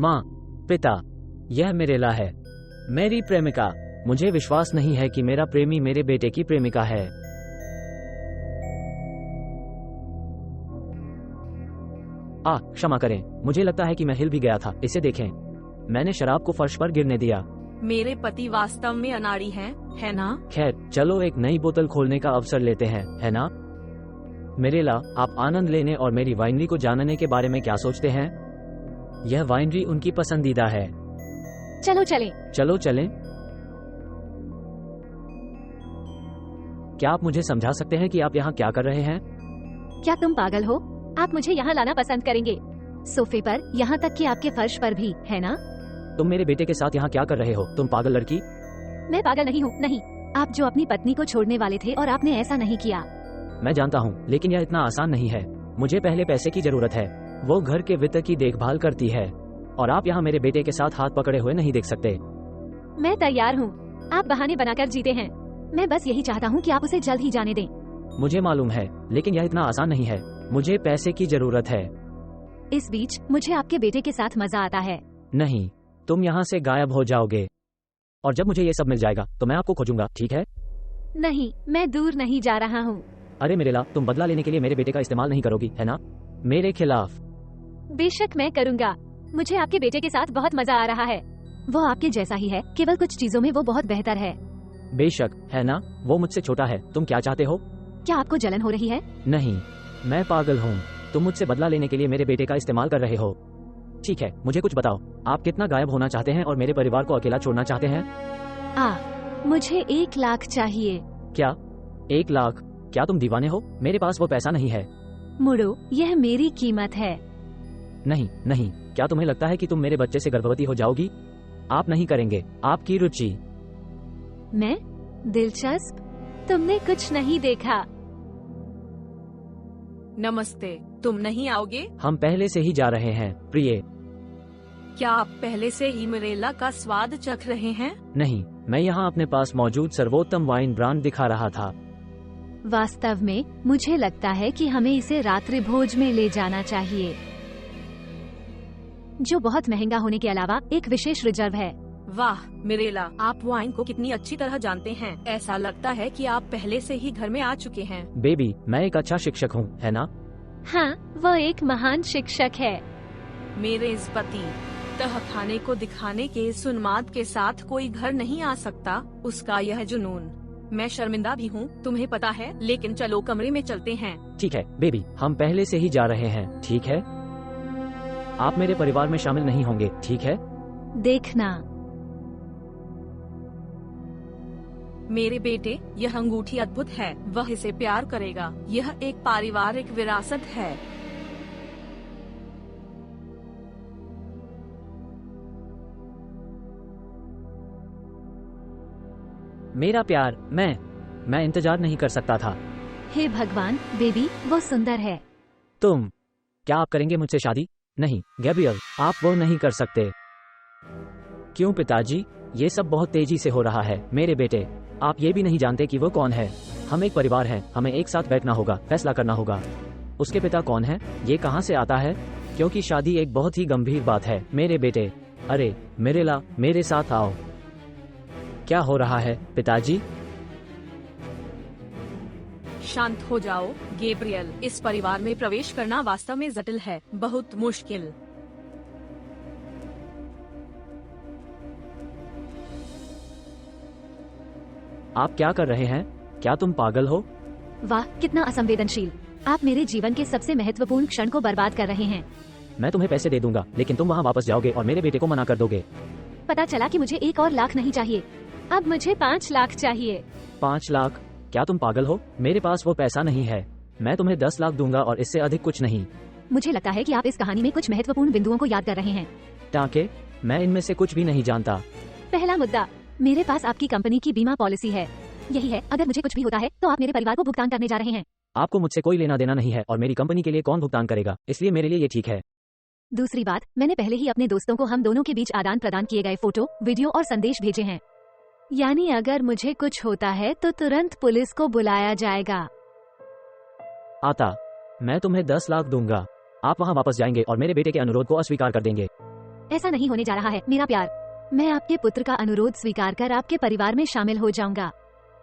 माँ, पिता, यह मिरेला है, मेरी प्रेमिका। मुझे विश्वास नहीं है कि मेरा प्रेमी मेरे बेटे की प्रेमिका है। क्षमा करें, मुझे लगता है कि मैं हिल भी गया था। इसे देखें, मैंने शराब को फर्श पर गिरने दिया। मेरे पति वास्तव में अनाड़ी हैं, है ना? खैर, चलो एक नई बोतल खोलने का अवसर लेते हैं, है ना? मिरेला, आप आनंद लेने और मेरी वाइनरी को जानने के बारे में क्या सोचते हैं? यह वाइनरी उनकी पसंदीदा है। चलो चलें। चलो चलें। क्या आप मुझे समझा सकते हैं कि आप यहाँ क्या कर रहे हैं? क्या तुम पागल हो? आप मुझे यहाँ लाना पसंद करेंगे? सोफे पर, यहाँ तक कि आपके फर्श पर भी, है ना? तुम मेरे बेटे के साथ यहाँ क्या कर रहे हो, तुम पागल लड़की? मैं पागल नहीं हूँ, नहीं। आप जो अपनी पत्नी को छोड़ने वाले थे और आपने ऐसा नहीं किया। मैं जानता हूँ, लेकिन यह इतना आसान नहीं है। मुझे पहले पैसे की जरूरत है। वो घर के वित्त की देखभाल करती है और आप यहाँ मेरे बेटे के साथ हाथ पकड़े हुए नहीं देख सकते। मैं तैयार हूँ। आप बहाने बनाकर जीते हैं। मैं बस यही चाहता हूँ कि आप उसे जल्द ही जाने दें। मुझे मालूम है, लेकिन यह इतना आसान नहीं है। मुझे पैसे की जरूरत है। इस बीच मुझे आपके बेटे के साथ मजा आता है। नहीं, तुम यहाँ से गायब हो जाओगे और जब मुझे ये सब मिल जाएगा तो मैं आपको खोजूंगा, ठीक है? नहीं, मैं दूर नहीं जा रहा हूँ। अरे मिरेला, तुम बदला लेने के लिए मेरे बेटे का इस्तेमाल नहीं करोगी, है ना? मेरे खिलाफ। बेशक मैं करूँगा। मुझे आपके बेटे के साथ बहुत मजा आ रहा है। वो आपके जैसा ही है, केवल कुछ चीजों में वो बहुत बेहतर है। बेशक, है ना? वो मुझसे छोटा है। तुम क्या चाहते हो? क्या आपको जलन हो रही है? नहीं, मैं पागल हूँ। तुम मुझसे बदला लेने के लिए मेरे बेटे का इस्तेमाल कर रहे हो। ठीक है, मुझे कुछ बताओ, आप कितना गायब होना चाहते हैं और मेरे परिवार को अकेला छोड़ना चाहते हैं? मुझे 1 लाख चाहिए। क्या 1 लाख? क्या तुम दीवाने हो? मेरे पास वो पैसा नहीं है। मुड़ो, यह मेरी कीमत है। नहीं नहीं, क्या तुम्हें लगता है कि तुम मेरे बच्चे से गर्भवती हो जाओगी? आप नहीं करेंगे। आपकी रुचि। मैं? दिलचस्प। तुमने कुछ नहीं देखा। नमस्ते, तुम नहीं आओगे? हम पहले से ही जा रहे हैं, प्रिय। क्या आप पहले से ही मिरेला का स्वाद चख रहे हैं? नहीं, मैं यहाँ अपने पास मौजूद सर्वोत्तम वाइन ब्रांड दिखा रहा था। वास्तव में मुझे लगता है कि हमें इसे रात्रि भोज में ले जाना चाहिए, जो बहुत महंगा होने के अलावा एक विशेष रिजर्व है। वाह मिरेला, आप वाइन को कितनी अच्छी तरह जानते हैं। ऐसा लगता है कि आप पहले से ही घर में आ चुके हैं। बेबी, मैं एक अच्छा शिक्षक हूँ, है ना? हाँ, वो एक महान शिक्षक है। मेरे इस पति तहखाने को दिखाने के इस उन्माद के साथ कोई घर नहीं आ सकता। उसका यह जुनून। मैं शर्मिंदा भी हूँ, तुम्हें पता है, लेकिन चलो कमरे में चलते हैं। ठीक है बेबी, हम पहले से ही जा रहे हैं, ठीक है? आप मेरे परिवार में शामिल नहीं होंगे, ठीक है? देखना मेरे बेटे, यह अंगूठी अद्भुत है। वह इसे प्यार करेगा। यह एक पारिवारिक विरासत है। मेरा प्यार, मैं इंतजार नहीं कर सकता था। हे भगवान, बेबी, वो सुंदर है। क्या आप करेंगे मुझसे शादी? नहीं गैब्रियल, आप वो नहीं कर सकते। क्यों पिताजी? ये सब बहुत तेजी से हो रहा है। मेरे बेटे, आप ये भी नहीं जानते कि वो कौन है। हम एक परिवार हैं, हमें एक साथ बैठना होगा, फैसला करना होगा। उसके पिता कौन है? ये कहाँ से आता है? क्योंकि शादी एक बहुत ही गंभीर बात है मेरे बेटे। अरे मिरेला, मेरे साथ आओ। क्या हो रहा है पिताजी? शांत हो जाओ गैब्रियल। इस परिवार में प्रवेश करना वास्तव में जटिल है, बहुत मुश्किल। आप क्या कर रहे हैं? क्या तुम पागल हो? वाह, कितना असंवेदनशील। आप मेरे जीवन के सबसे महत्वपूर्ण क्षण को बर्बाद कर रहे हैं। मैं तुम्हें पैसे दे दूंगा, लेकिन तुम वहाँ वापस जाओगे और मेरे बेटे को मना कर दोगे। पता चला कि मुझे 1 और लाख नहीं चाहिए, अब मुझे 5 लाख चाहिए। 5 लाख? क्या तुम पागल हो? मेरे पास वो पैसा नहीं है। मैं तुम्हें 10 लाख दूंगा और इससे अधिक कुछ नहीं। मुझे लगता है कि आप इस कहानी में कुछ महत्वपूर्ण बिंदुओं को याद कर रहे हैं। टाके, मैं इनमें से कुछ भी नहीं जानता। पहला मुद्दा, मेरे पास आपकी कंपनी की बीमा पॉलिसी है। यही है, अगर मुझे कुछ भी होता है तो आप मेरे परिवार को भुगतान करने जा रहे हैं। आपको मुझसे कोई लेना देना नहीं है और मेरी कंपनी के लिए कौन भुगतान करेगा, इसलिए मेरे लिए ये ठीक है। दूसरी बात, मैंने पहले ही अपने दोस्तों को हम दोनों के बीच आदान प्रदान किए गए फोटो, वीडियो और संदेश भेजे हैं। यानी अगर मुझे कुछ होता है तो तुरंत पुलिस को बुलाया जाएगा। मैं तुम्हें 10 लाख दूंगा। आप वहाँ वापस जाएंगे और मेरे बेटे के अनुरोध को अस्वीकार कर देंगे। ऐसा नहीं होने जा रहा है मेरा प्यार। मैं आपके पुत्र का अनुरोध स्वीकार कर आपके परिवार में शामिल हो जाऊंगा।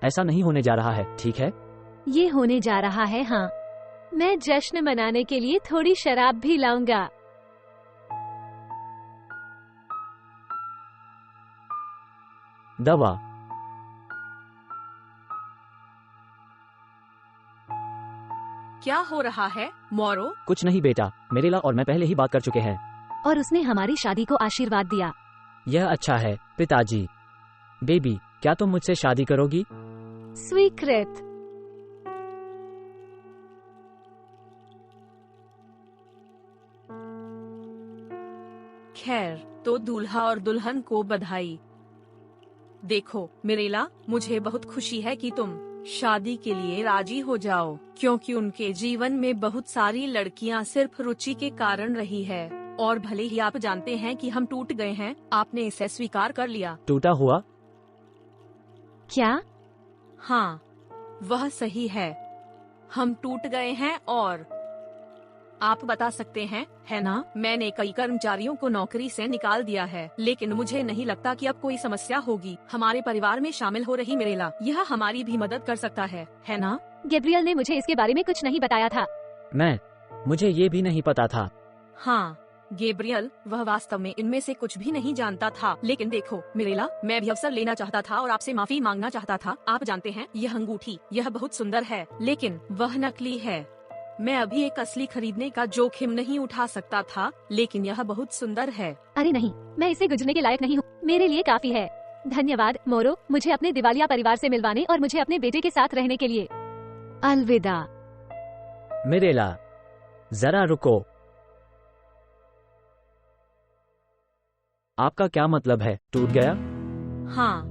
ऐसा नहीं होने जा रहा है, ठीक है? ये होने जा रहा है, हाँ। मैं जश्न मनाने के लिए थोड़ी शराब भी लाऊंगा। दवा। क्या हो रहा है मोरो? कुछ नहीं बेटा, मिरेला और मैं पहले ही बात कर चुके हैं। और उसने हमारी शादी को आशीर्वाद दिया। यह अच्छा है पिताजी। बेबी, क्या तुम मुझसे शादी करोगी? स्वीकृत। खैर, तो दूल्हा और दुल्हन को बधाई। देखो मिरेला, मुझे बहुत खुशी है कि तुम शादी के लिए राजी हो जाओ, क्योंकि उनके जीवन में बहुत सारी लड़कियां सिर्फ रुचि के कारण रही है। और भले ही आप जानते हैं कि हम टूट गए हैं, आपने इसे स्वीकार कर लिया। टूटा हुआ? क्या? हाँ, वह सही है। हम टूट गए हैं और आप बता सकते हैं, है ना? मैंने कई कर्मचारियों को नौकरी से निकाल दिया है, लेकिन मुझे नहीं लगता कि अब कोई समस्या होगी। हमारे परिवार में शामिल हो रही मिरेला, यह हमारी भी मदद कर सकता है ना? गैब्रियल ने मुझे इसके बारे में कुछ नहीं बताया था। मुझे ये भी नहीं पता था। हाँ गैब्रियल, वह वास्तव में इनमें से कुछ भी नहीं जानता था। लेकिन देखो मिरेला, मैं भी अवसर लेना चाहता था और आपसे माफी मांगना चाहता था। आप जानते हैं, यह अंगूठी, यह बहुत सुंदर है, लेकिन वह नकली है। मैं अभी एक असली खरीदने का जोखिम नहीं उठा सकता था, लेकिन यह बहुत सुंदर है। अरे नहीं, मैं इसे गुजरने के लायक नहीं हूँ। मेरे लिए काफी है। धन्यवाद मोरो, मुझे अपने दिवालिया परिवार से मिलवाने और मुझे अपने बेटे के साथ रहने के लिए। अलविदा। मिरेला, जरा रुको। आपका क्या मतलब है, टूट गया? हाँ,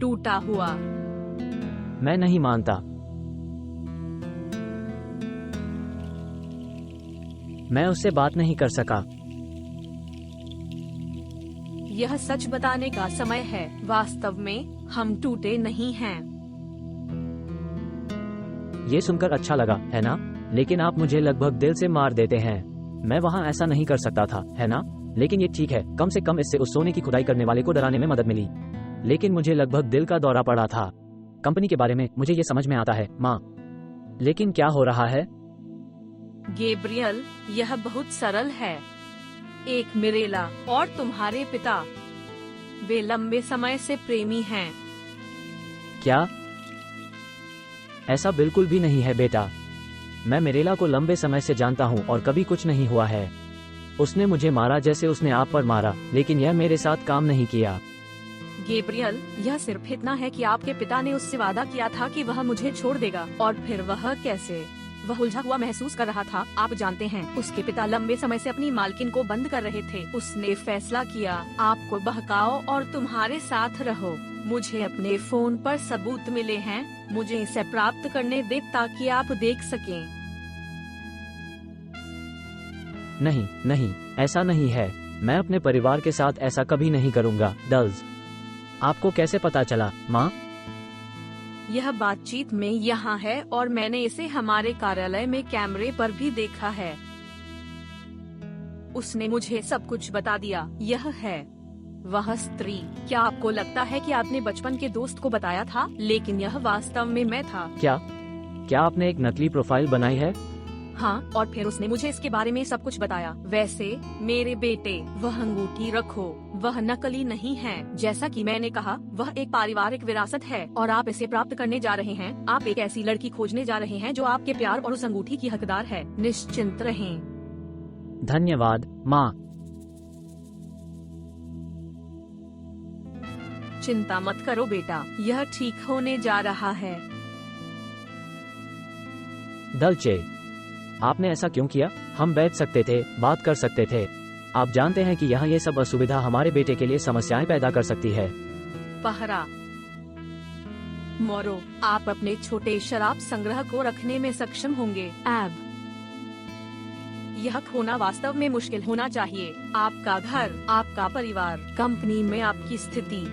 टूटा हुआ। मैं नहीं मानता। मैं उससे बात नहीं कर सका। यह सच बताने का समय है, वास्तव में हम टूटे नहीं हैं। ये सुनकर अच्छा लगा, है ना? लेकिन आप मुझे लगभग दिल से मार देते हैं। मैं वहाँ ऐसा नहीं कर सकता था, है ना? लेकिन ये ठीक है, कम से कम इससे उस सोने की खुदाई करने वाले को डराने में मदद मिली। लेकिन मुझे लगभग दिल का दौरा पड़ा था। कंपनी के बारे में मुझे ये समझ में आता है, माँ। लेकिन क्या हो रहा है? गैब्रियल, यह बहुत सरल है। एक मिरेला और तुम्हारे पिता, वे लंबे समय से प्रेमी हैं। क्या? ऐसा बिल्कुल भी नहीं है बेटा। मैं मिरेला को लंबे समय से जानता हूँ और कभी कुछ नहीं हुआ है। उसने मुझे मारा जैसे उसने आप पर मारा, लेकिन यह मेरे साथ काम नहीं किया। गैब्रियल, यह सिर्फ इतना है कि आपके पिता ने उससे वादा किया था कि वह मुझे छोड़ देगा, और फिर वह कैसे? वह उलझा हुआ महसूस कर रहा था। आप जानते हैं, उसके पिता लंबे समय से अपनी मालकिन को बंद कर रहे थे। उसने फैसला किया, आपको बहकाओ और तुम्हारे साथ रहो। मुझे अपने फोन पर सबूत मिले हैं, मुझे इसे प्राप्त करने दे ताकि आप देख सकें। नहीं नहीं, ऐसा नहीं है। मैं अपने परिवार के साथ ऐसा कभी नहीं करूँगा। डल्स, आपको कैसे पता चला, माँ? यह बातचीत में यहाँ है और मैंने इसे हमारे कार्यालय में कैमरे पर भी देखा है। उसने मुझे सब कुछ बता दिया। यह है वह स्त्री। क्या आपको लगता है कि आपने बचपन के दोस्त को बताया था, लेकिन यह वास्तव में मैं था। क्या आपने एक नकली प्रोफाइल बनाई है? हाँ, और फिर उसने मुझे इसके बारे में सब कुछ बताया। वैसे मेरे बेटे, वह अंगूठी रखो, वह नकली नहीं है। जैसा कि मैंने कहा, वह एक पारिवारिक विरासत है और आप इसे प्राप्त करने जा रहे हैं। आप एक ऐसी लड़की खोजने जा रहे हैं जो आपके प्यार और उस अंगूठी की हकदार है। निश्चिंत रहें। धन्यवाद, माँ। चिंता मत करो बेटा, यह ठीक होने जा रहा है। दलचे, आपने ऐसा क्यों किया? हम बैठ सकते थे, बात कर सकते थे। आप जानते हैं कि यहाँ ये सब असुविधा हमारे बेटे के लिए समस्याएं पैदा कर सकती है। पहरा। मोरो, आप अपने छोटे शराब संग्रह को रखने में सक्षम होंगे। एब, यह खोना वास्तव में मुश्किल होना चाहिए। आपका घर, आपका परिवार, कंपनी में आपकी स्थिति,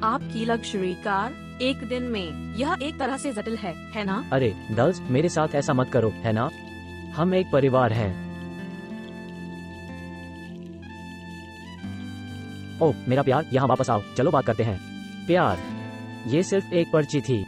आपकी लग्जरी कार, एक दिन में, यह एक तरह से जटिल है ना? अरे दल्स, मेरे साथ ऐसा मत करो, है ना? हम एक परिवार हैं। ओह मेरा प्यार, यहाँ वापस आओ, चलो बात करते हैं। प्यार, ये सिर्फ एक पर्ची थी।